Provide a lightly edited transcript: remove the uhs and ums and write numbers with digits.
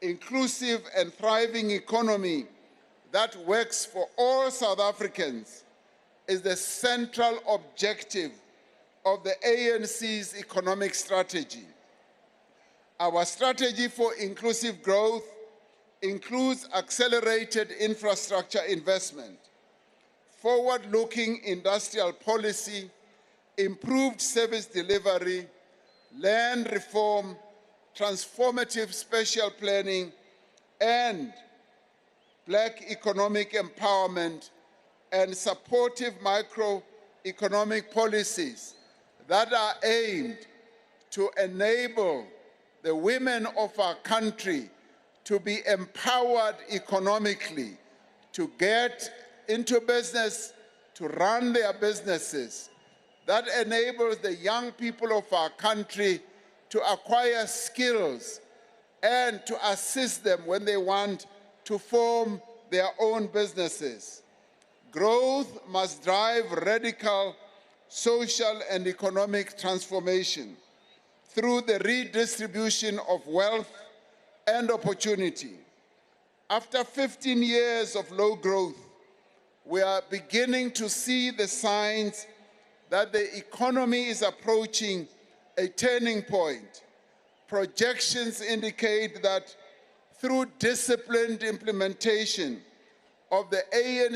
inclusive and thriving economy that works for all South Africans is the central objective of the ANC's economic strategy. Our strategy for inclusive growth includes accelerated infrastructure investment, forward-looking industrial policy, improved service delivery, land reform, transformative spatial planning, and Black economic empowerment and supportive microeconomic policies that are aimed to enable the women of our country to be empowered economically, to get into business, to run their businesses, that enables the young people of our country to acquire skills and to assist them when they want to form their own businesses. Growth must drive radical social and economic transformation through the redistribution of wealth and opportunity. After 15 years of low growth, we are beginning to see the signs that the economy is approaching a turning point. Projections indicate that through disciplined implementation of the ANC